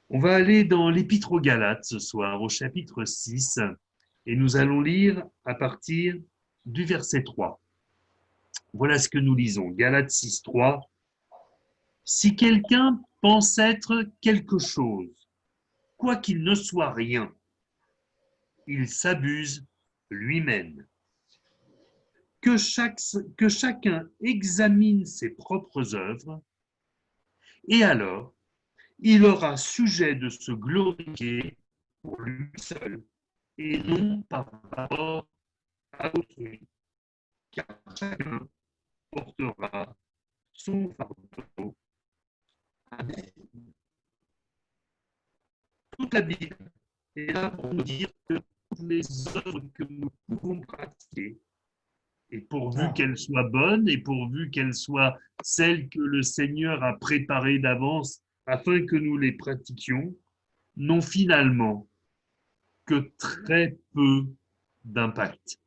On va aller dans l'Épître aux Galates ce soir, au chapitre 6, et nous allons lire à partir du verset 3. Voilà ce que nous lisons. Galates 6, 3. Si quelqu'un pense être quelque chose, quoi qu'il ne soit rien, il s'abuse lui-même. Que chacun examine ses propres œuvres, et alors il aura sujet de se glorifier pour lui seul et non par rapport à autrui, car chacun portera son fardeau. Amen. Toute la Bible est là pour nous dire que toutes les œuvres que nous pouvons pratiquer, et pourvu qu'elles soient bonnes, et pourvu qu'elles soient celles que le Seigneur a préparées d'avance afin que nous les pratiquions, n'ont finalement que très peu d'impact,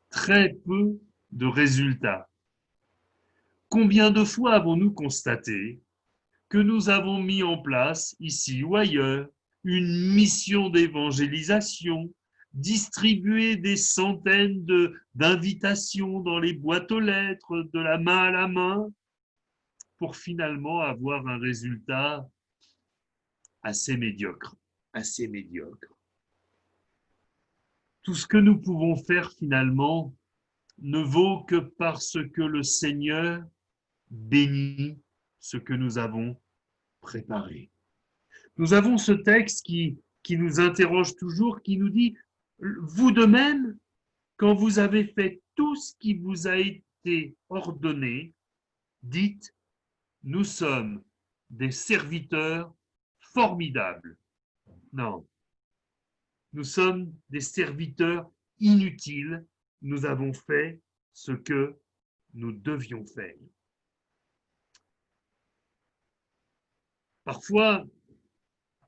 très peu de résultats. Combien de fois avons-nous constaté que nous avons mis en place, ici ou ailleurs, une mission d'évangélisation, distribuer des centaines d'invitations dans les boîtes aux lettres, de la main à la main, pour finalement avoir un résultat assez médiocre, assez médiocre. Tout ce que nous pouvons faire finalement ne vaut que parce que le Seigneur bénit ce que nous avons préparé. Nous avons ce texte qui nous interroge toujours, qui nous dit, vous de même, quand vous avez fait tout ce qui vous a été ordonné, dites, nous sommes des serviteurs formidables. Non, nous sommes des serviteurs inutiles. Nous avons fait ce que nous devions faire. Parfois,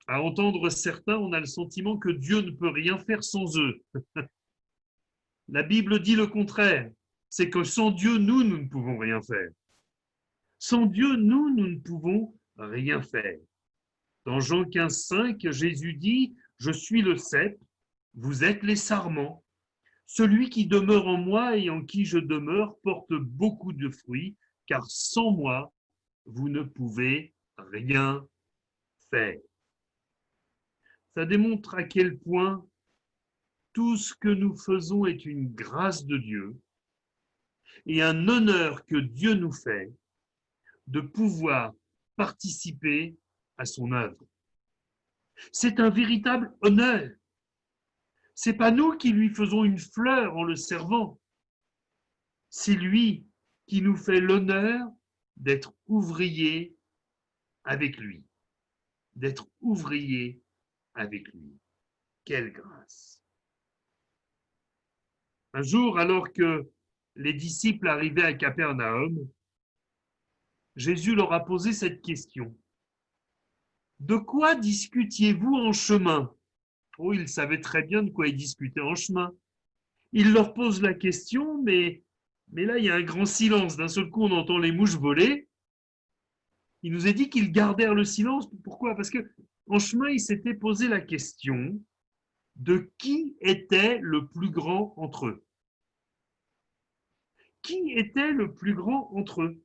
à entendre certains, on a le sentiment que Dieu ne peut rien faire sans eux. La Bible dit le contraire. C'est que sans Dieu, nous ne pouvons rien faire. Sans Dieu, nous ne pouvons rien faire. Dans Jean 15, 5, Jésus dit, je suis le cep, vous êtes les sarments. Celui qui demeure en moi et en qui je demeure porte beaucoup de fruits, car sans moi, vous ne pouvez rien faire. Ça démontre à quel point tout ce que nous faisons est une grâce de Dieu et un honneur que Dieu nous fait de pouvoir participer à son œuvre. C'est un véritable honneur. C'est pas nous qui lui faisons une fleur en le servant. C'est lui qui nous fait l'honneur d'être ouvrier avec lui. D'être ouvrier avec lui. Quelle grâce! Un jour, alors que les disciples arrivaient à Capernaum, Jésus leur a posé cette question. De quoi discutiez-vous en chemin? Oh, ils savaient très bien de quoi ils discutaient en chemin. Il leur pose la question, mais là, il y a un grand silence. D'un seul coup, on entend les mouches voler. Il nous est dit qu'ils gardèrent le silence. Pourquoi? Parce que en chemin, ils s'étaient posé la question de qui était le plus grand entre eux. Qui était le plus grand entre eux?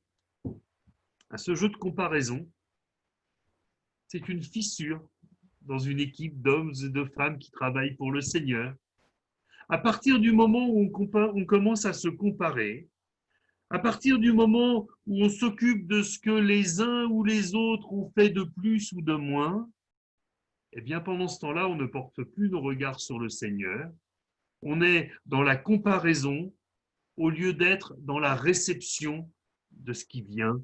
À ce jeu de comparaison, c'est une fissure dans une équipe d'hommes et de femmes qui travaillent pour le Seigneur. À partir du moment où on commence à se comparer, à partir du moment où on s'occupe de ce que les uns ou les autres ont fait de plus ou de moins, eh bien pendant ce temps-là, on ne porte plus nos regards sur le Seigneur. On est dans la comparaison au lieu d'être dans la réception de ce qui vient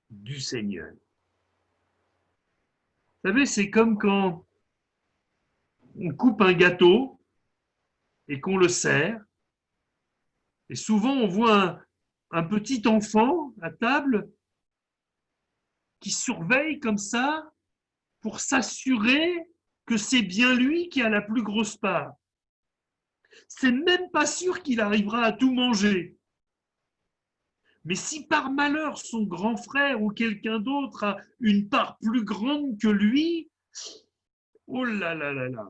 du Seigneur. Vous savez, c'est comme quand on coupe un gâteau et qu'on le sert. Et souvent, on voit un petit enfant à table qui surveille comme ça pour s'assurer que c'est bien lui qui a la plus grosse part. C'est même pas sûr qu'il arrivera à tout manger. Mais si par malheur son grand frère ou quelqu'un d'autre a une part plus grande que lui, oh là là là là,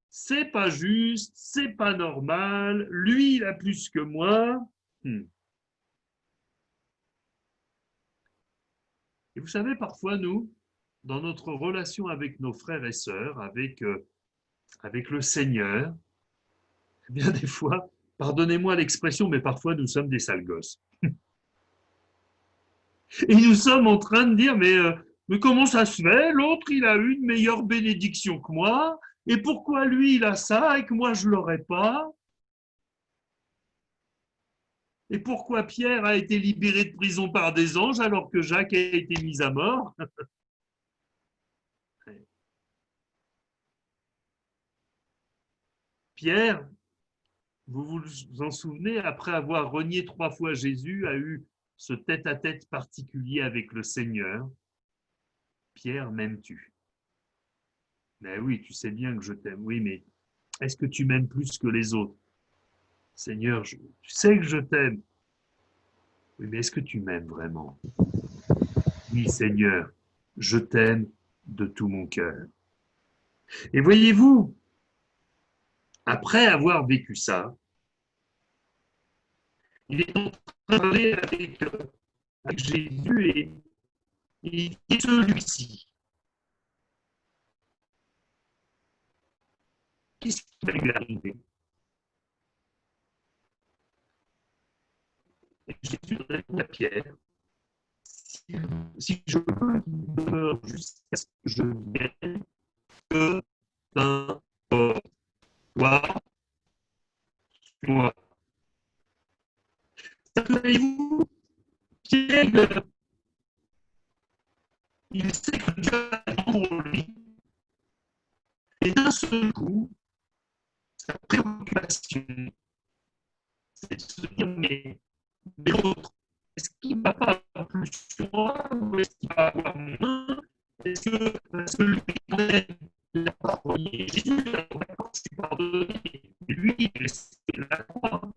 c'est pas juste, c'est pas normal, lui il a plus que moi. Et vous savez, parfois nous, dans notre relation avec nos frères et sœurs, avec le Seigneur, eh bien des fois, pardonnez-moi l'expression, mais parfois nous sommes des sales gosses. Et nous sommes en train de dire, mais comment ça se fait? L'autre, il a eu une meilleure bénédiction que moi, et pourquoi lui, il a ça et que moi, je ne l'aurais pas? Et pourquoi Pierre a été libéré de prison par des anges alors que Jacques a été mis à mort? Pierre, vous vous en souvenez, après avoir renié 3 fois Jésus, a eu ce tête-à-tête particulier avec le Seigneur. Pierre, m'aimes-tu? Mais oui, tu sais bien que je t'aime. Oui, mais est-ce que tu m'aimes plus que les autres? Seigneur, tu sais que je t'aime. Oui, mais est-ce que tu m'aimes vraiment? Oui, Seigneur, je t'aime de tout mon cœur. Et voyez-vous, après avoir vécu ça, il est en train de parler avec Jésus et il dit celui-ci. Qu'est-ce qui va lui arriver? Et Jésus répond à Pierre, si je veux qu'il demeure jusqu'à ce que je vienne, que t'importe. Toi, moi. Savez-vous, Pierre, il sait que Dieu a pour lui, et d'un seul coup, sa préoccupation, c'est de se dire, mais l'autre, est-ce qu'il ne va pas avoir plus sur moi, ou est-ce qu'il va avoir moins? Est-ce que, parce que lui, quand même, il n'a pas renié Jésus, d'accord, je suis pardonné, mais lui, il la croix.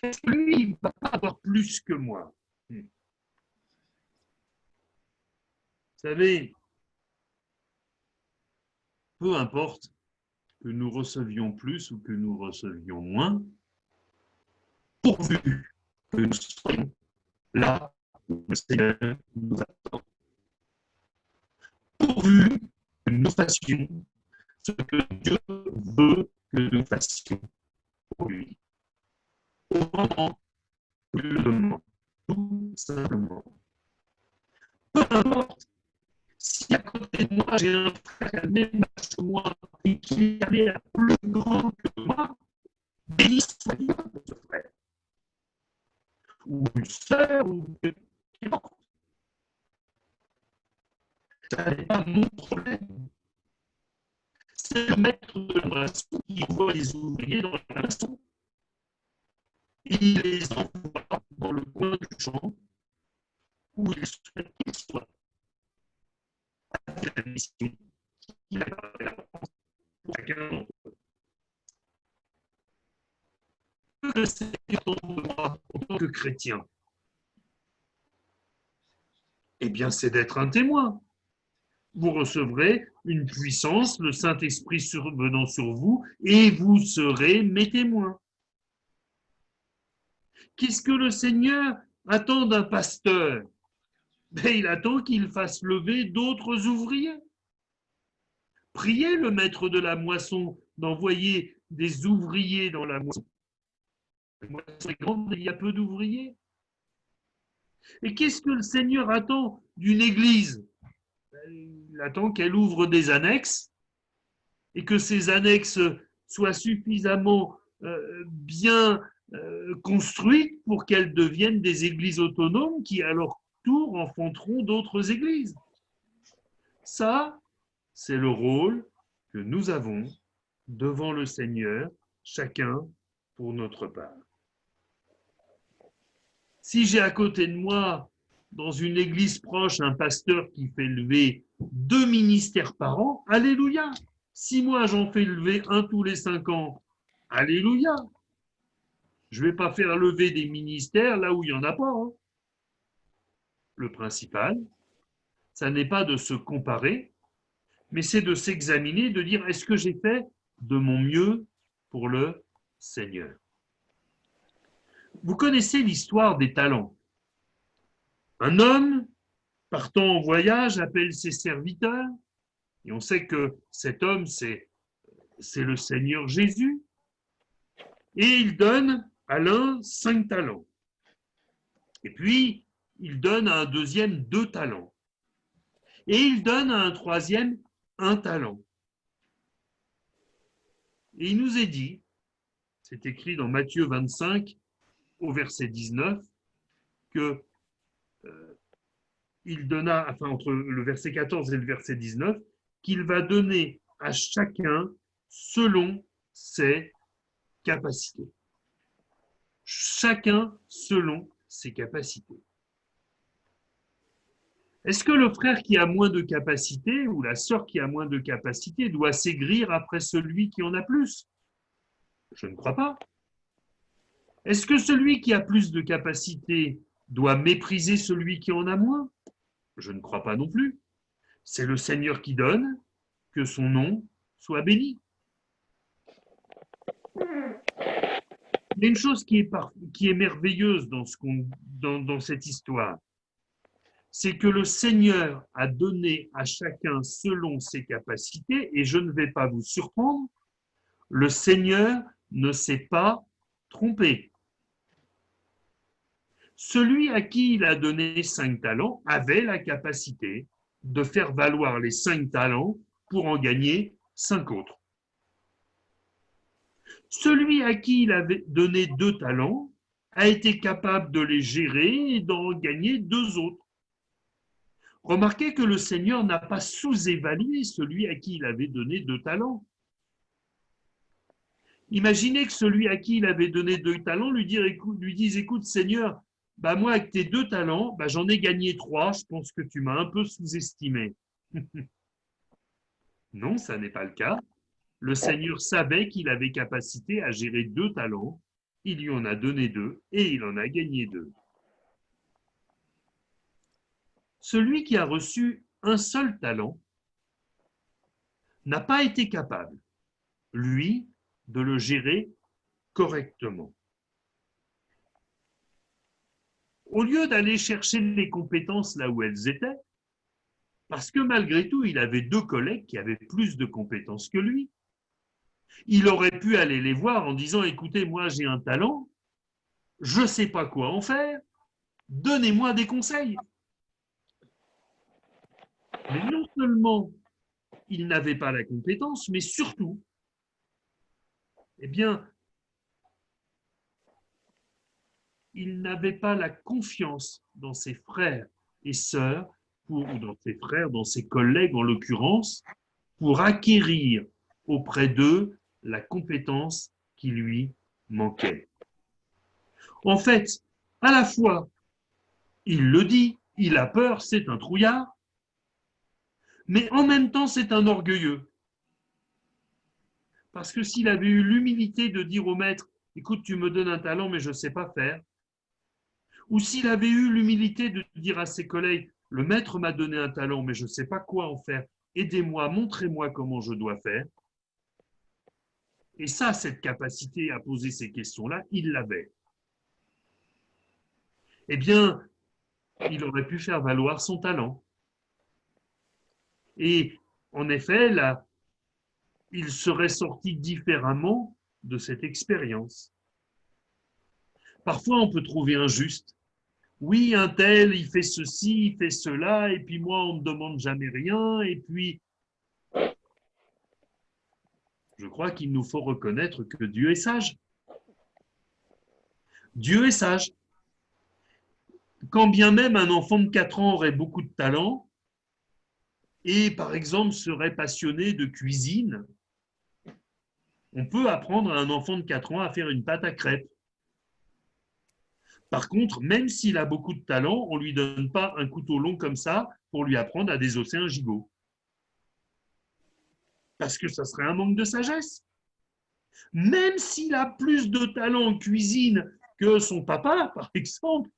Est-ce que lui, il ne va pas avoir plus que moi? Vous savez, peu importe que nous recevions plus ou que nous recevions moins, pourvu que nous soyons là où le Seigneur nous attend, pourvu que nous fassions ce que Dieu veut que nous fassions pour lui, au moment où il le demande, tout simplement. Peu importe si à côté de moi j'ai un frère qui a le même âge que moi et qui est allé à plus grand que moi, béni soit Dieu pour ce frère, ou une sœur, ou n'importe. Ça n'est pas mon problème. C'est le maître de la maçon qui voit les ouvriers dans la maçon. Il les envoie dans le coin du champ où il souhaite qu'ils soient. C'est la mission qu'il a pour chacun d'entre eux. Que le Seigneur attend de moi en tant que chrétien? Eh bien, c'est d'être un témoin. Vous recevrez une puissance, le Saint-Esprit survenant sur vous, et vous serez mes témoins. Qu'est-ce que le Seigneur attend d'un pasteur? Mais il attend qu'il fasse lever d'autres ouvriers. Priez le maître de la moisson d'envoyer des ouvriers dans la moisson. La moisson est grande et il y a peu d'ouvriers. Et qu'est-ce que le Seigneur attend d'une église? Il attend qu'elle ouvre des annexes et que ces annexes soient suffisamment bien construites pour qu'elles deviennent des églises autonomes qui, à leur tour, enfanteront d'autres églises. Ça, c'est le rôle que nous avons devant le Seigneur, chacun pour notre part. Si j'ai à côté de moi, dans une église proche, un pasteur qui fait lever 2 ministères par an, alléluia. Si moi j'en fais lever un tous les 5 ans, alléluia. Je ne vais pas faire lever des ministères là où il n'y en a pas. Hein. Le principal, ça n'est pas de se comparer, mais c'est de s'examiner, de dire est-ce que j'ai fait de mon mieux pour le Seigneur. Vous connaissez l'histoire des talents. Un homme, partant en voyage, appelle ses serviteurs, et on sait que cet homme, c'est le Seigneur Jésus, et il donne à l'un 5 talents. Et puis, il donne à un deuxième 2 talents. Et il donne à un troisième 1 talent. Et il nous est dit, c'est écrit dans Matthieu 25, au verset 19, que il donna, enfin entre le verset 14 et le verset 19, qu'il va donner à chacun selon ses capacités. Chacun selon ses capacités. Est-ce que le frère qui a moins de capacités ou la sœur qui a moins de capacités doit s'aigrir après celui qui en a plus? Je ne crois pas. Est-ce que celui qui a plus de capacités doit mépriser celui qui en a moins? Je ne crois pas non plus. C'est le Seigneur qui donne, que son nom soit béni. Il y a une chose qui est merveilleuse dans cette histoire, c'est que le Seigneur a donné à chacun selon ses capacités, et je ne vais pas vous surprendre, le Seigneur ne s'est pas trompé. Celui à qui il a donné 5 talents avait la capacité de faire valoir les 5 talents pour en gagner 5 autres. Celui à qui il avait donné 2 talents a été capable de les gérer et d'en gagner 2 autres. Remarquez que le Seigneur n'a pas sous-évalué celui à qui il avait donné 2 talents. Imaginez que celui à qui il avait donné 2 talents lui dise, écoute Seigneur, moi avec tes 2 talents, j'en ai gagné 3, je pense que tu m'as un peu sous-estimé. Non, ça n'est pas le cas. Le Seigneur savait qu'il avait capacité à gérer 2 talents, il lui en a donné 2 et il en a gagné 2. Celui qui a reçu un seul talent n'a pas été capable, lui, de le gérer correctement. Au lieu d'aller chercher les compétences là où elles étaient, parce que malgré tout, il avait 2 collègues qui avaient plus de compétences que lui, il aurait pu aller les voir en disant, écoutez, moi j'ai un talent, je ne sais pas quoi en faire, donnez-moi des conseils. Mais non seulement il n'avait pas la compétence, mais surtout, eh bien, il n'avait pas la confiance dans ses frères et sœurs, ou dans ses frères, dans ses collègues en l'occurrence, pour acquérir auprès d'eux la compétence qui lui manquait. En fait, à la fois, il le dit, il a peur, c'est un trouillard, mais en même temps, c'est un orgueilleux. Parce que s'il avait eu l'humilité de dire au maître, écoute, tu me donnes un talent, mais je ne sais pas faire, ou s'il avait eu l'humilité de dire à ses collègues, le maître m'a donné un talent, mais je ne sais pas quoi en faire, aidez-moi, montrez-moi comment je dois faire. Et ça, cette capacité à poser ces questions-là, il l'avait. Eh bien, il aurait pu faire valoir son talent. Et en effet, là, il serait sorti différemment de cette expérience. Parfois, on peut trouver injuste. Oui, un tel, il fait ceci, il fait cela, et puis moi, on ne me demande jamais rien, et puis je crois qu'il nous faut reconnaître que Dieu est sage. Dieu est sage. Quand bien même un enfant de 4 ans aurait beaucoup de talent et, par exemple, serait passionné de cuisine, on peut apprendre à un enfant de 4 ans à faire une pâte à crêpes. Par contre, même s'il a beaucoup de talent, on ne lui donne pas un couteau long comme ça pour lui apprendre à désosser un gigot. Parce que ça serait un manque de sagesse. Même s'il a plus de talent en cuisine que son papa, par exemple,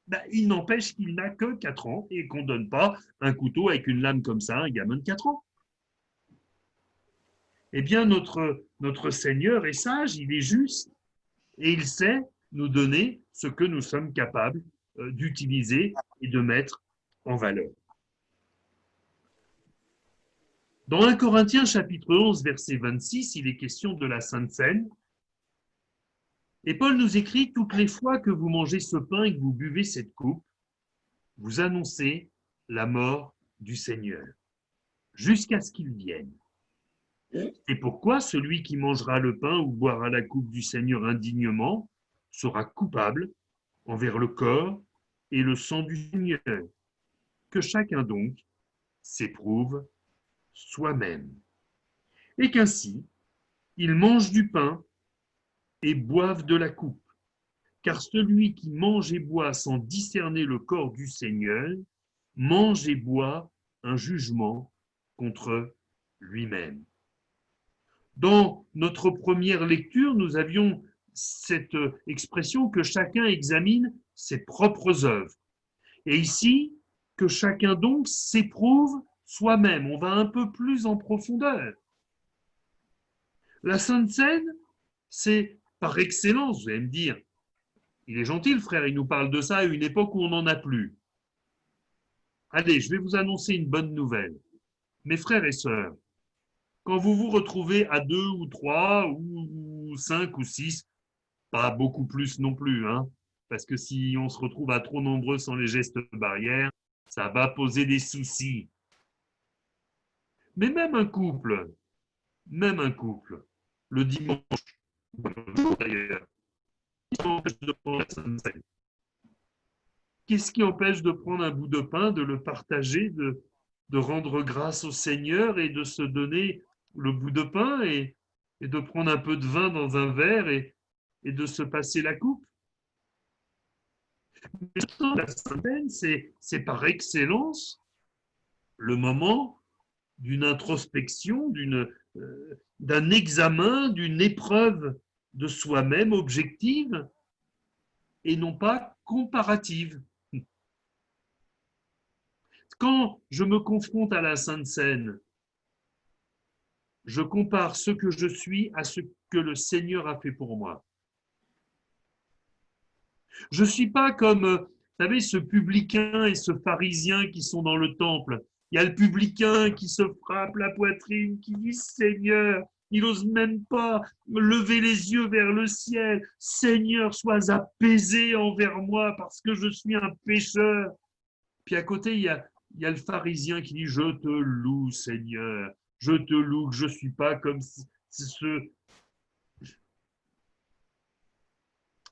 ben, il n'empêche qu'il n'a que 4 ans et qu'on ne donne pas un couteau avec une lame comme ça à un gamin de 4 ans. Eh bien, notre Seigneur est sage, il est juste, et il sait nous donner ce que nous sommes capables d'utiliser et de mettre en valeur. Dans 1 Corinthiens chapitre 11, verset 26, il est question de la Sainte Seine. Et Paul nous écrit, toutes les fois que vous mangez ce pain et que vous buvez cette coupe, vous annoncez la mort du Seigneur, jusqu'à ce qu'il vienne. C'est pourquoi celui qui mangera le pain ou boira la coupe du Seigneur indignement sera coupable envers le corps et le sang du Seigneur. Que chacun donc s'éprouve soi-même. Et qu'ainsi, il mange du pain et boive de la coupe. Car celui qui mange et boit sans discerner le corps du Seigneur, mange et boit un jugement contre lui-même. Dans notre première lecture, nous avions cette expression que chacun examine ses propres œuvres. Et ici, que chacun donc s'éprouve soi-même. On va un peu plus en profondeur. La Sainte Seine, c'est par excellence, vous allez me dire, il est gentil le frère, il nous parle de ça à une époque où on n'en a plus. Allez, je vais vous annoncer une bonne nouvelle. Mes frères et sœurs, quand vous vous retrouvez à 2 ou 3 ou 5 ou 6, pas beaucoup plus non plus, hein, parce que si on se retrouve à trop nombreux sans les gestes barrières, ça va poser des soucis. Mais même un couple, le dimanche, d'ailleurs, qu'est-ce qui empêche de prendre un bout de pain, de le partager, de rendre grâce au Seigneur et de se donner le bout de pain et de prendre un peu de vin dans un verre et de se passer la coupe? La Sainte-Seine, c'est par excellence le moment d'une introspection, d'un examen, d'une épreuve de soi-même objective et non pas comparative. Quand je me confronte à la Sainte Seine, je compare ce que je suis à ce que le Seigneur a fait pour moi. Je ne suis pas comme, vous savez, ce publicain et ce pharisien qui sont dans le temple. Il y a le publicain qui se frappe la poitrine, qui dit Seigneur, il n'ose même pas lever les yeux vers le ciel. Seigneur, sois apaisé envers moi parce que je suis un pécheur. Puis à côté, il y a le pharisien qui dit je te loue, Seigneur, je te loue, que je ne suis pas comme ce.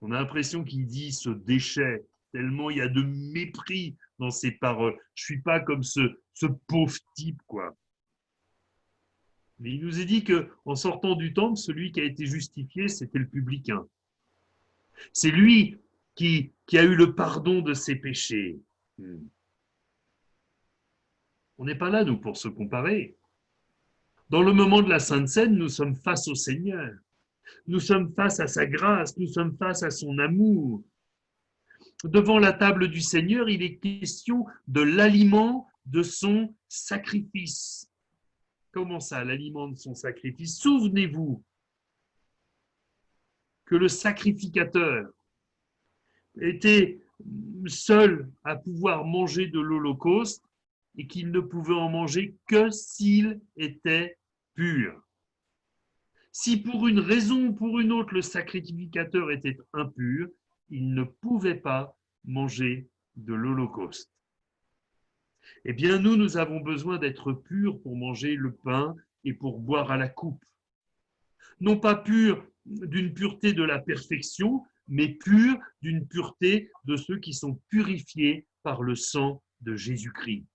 On a l'impression qu'il dit ce déchet, tellement il y a de mépris dans ses paroles. Je ne suis pas comme ce pauvre type, quoi. Mais il nous est dit qu'en sortant du temple, celui qui a été justifié, c'était le publicain. C'est lui qui a eu le pardon de ses péchés. On n'est pas là, nous, pour se comparer. Dans le moment de la Sainte Seine, nous sommes face au Seigneur. Nous sommes face à sa grâce, nous sommes face à son amour. Devant la table du Seigneur, il est question de l'aliment de son sacrifice. Comment ça, l'aliment de son sacrifice? Souvenez-vous que le sacrificateur était seul à pouvoir manger de l'Holocauste et qu'il ne pouvait en manger que s'il était pur. Si pour une raison ou pour une autre le sacrificateur était impur, il ne pouvait pas manger de l'Holocauste. Eh bien, nous avons besoin d'être purs pour manger le pain et pour boire à la coupe. Non pas purs d'une pureté de la perfection, mais purs d'une pureté de ceux qui sont purifiés par le sang de Jésus-Christ.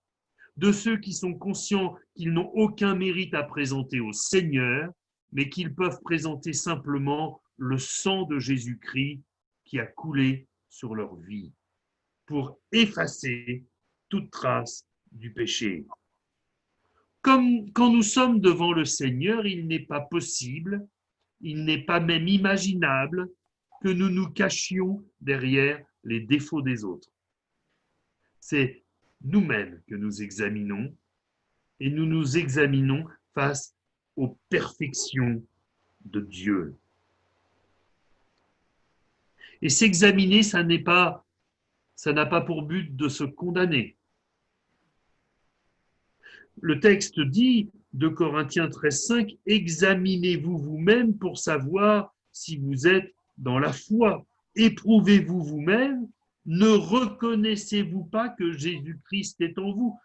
De ceux qui sont conscients qu'ils n'ont aucun mérite à présenter au Seigneur, mais qu'ils peuvent présenter simplement le sang de Jésus-Christ qui a coulé sur leur vie pour effacer toute trace du péché. Comme quand nous sommes devant le Seigneur, il n'est pas possible il n'est pas même imaginable que nous nous cachions derrière les défauts des autres. C'est nous-mêmes que nous examinons et nous nous examinons face aux perfections de Dieu. Et s'examiner, ça n'a pas pour but de se condamner. Le texte dit, de Corinthiens 13,5, « Examinez-vous vous-même pour savoir si vous êtes dans la foi. Éprouvez-vous vous-même. Ne reconnaissez-vous pas que Jésus-Christ est en vous,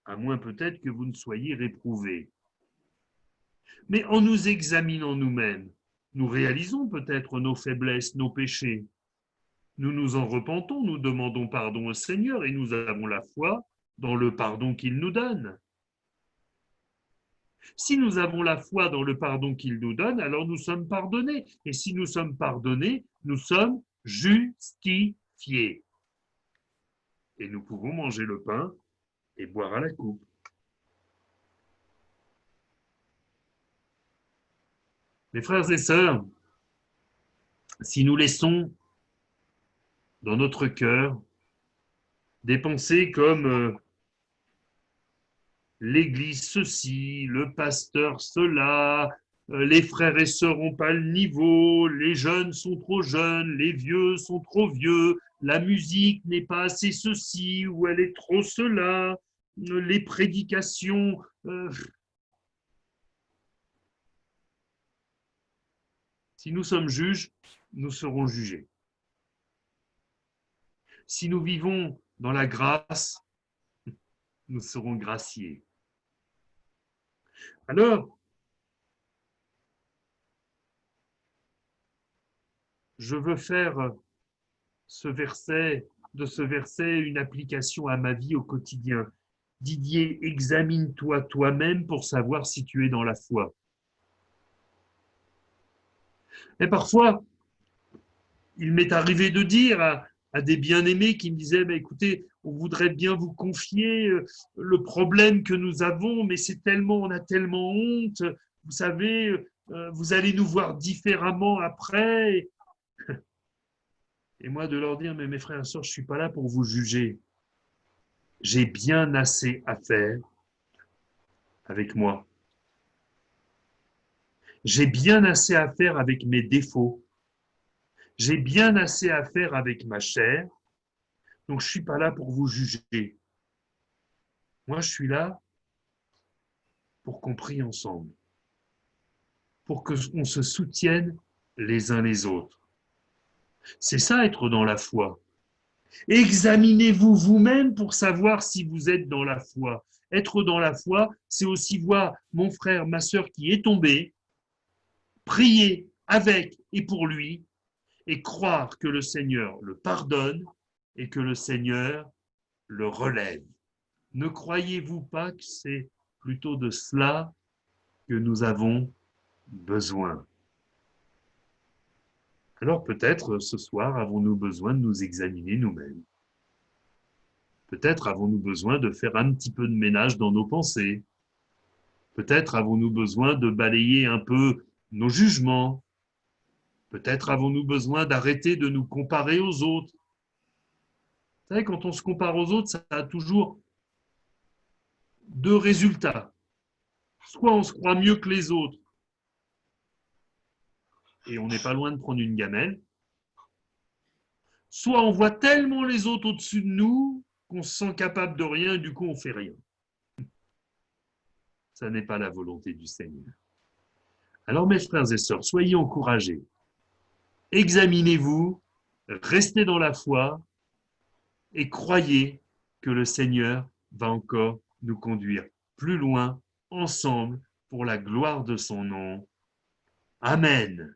à moins peut-être que vous ne soyez réprouvés. » Mais en nous examinant nous-mêmes, nous réalisons peut-être nos faiblesses, nos péchés. Nous nous en repentons, nous demandons pardon au Seigneur et nous avons la foi dans le pardon qu'il nous donne. Si nous avons la foi dans le pardon qu'il nous donne, alors nous sommes pardonnés. Et si nous sommes pardonnés, nous sommes justifiés. Et nous pouvons manger le pain et boire à la coupe. Mes frères et sœurs, si nous laissons dans notre cœur des pensées comme l'église ceci, le pasteur cela, les frères et sœurs n'ont pas le niveau, les jeunes sont trop jeunes, les vieux sont trop vieux, la musique n'est pas assez ceci ou elle est trop cela, les prédications. Si nous sommes juges, nous serons jugés. Si nous vivons dans la grâce, nous serons graciés. Alors, je veux faire de ce verset une application à ma vie au quotidien. Didier, examine-toi toi-même pour savoir si tu es dans la foi. Et parfois, il m'est arrivé de dire à des bien-aimés qui me disaient « écoutez, on voudrait bien vous confier le problème que nous avons, mais on a tellement honte, vous savez, vous allez nous voir différemment après. » Et moi de leur dire « mais mes frères et sœurs, je ne suis pas là pour vous juger. J'ai bien assez à faire avec moi. J'ai bien assez à faire avec mes défauts. J'ai bien assez à faire avec ma chair. Donc, je ne suis pas là pour vous juger. Moi, je suis là pour qu'on prie ensemble, pour qu'on se soutienne les uns les autres. C'est ça, être dans la foi. Examinez-vous vous-même pour savoir si vous êtes dans la foi. Être dans la foi, c'est aussi voir mon frère, ma sœur qui est tombé, prier avec et pour lui, et croire que le Seigneur le pardonne et que le Seigneur le relève. Ne croyez-vous pas que c'est plutôt de cela que nous avons besoin? Alors peut-être ce soir avons-nous besoin de nous examiner nous-mêmes. Peut-être avons-nous besoin de faire un petit peu de ménage dans nos pensées. Peut-être avons-nous besoin de balayer un peu nos jugements. Peut-être avons-nous besoin d'arrêter de nous comparer aux autres. Vous savez, quand on se compare aux autres, ça a toujours deux résultats. Soit on se croit mieux que les autres, et on n'est pas loin de prendre une gamelle, soit on voit tellement les autres au-dessus de nous qu'on se sent capable de rien et du coup on ne fait rien. Ça n'est pas la volonté du Seigneur. Alors mes frères et sœurs, soyez encouragés. Examinez-vous, restez dans la foi et croyez que le Seigneur va encore nous conduire plus loin ensemble pour la gloire de son nom. Amen.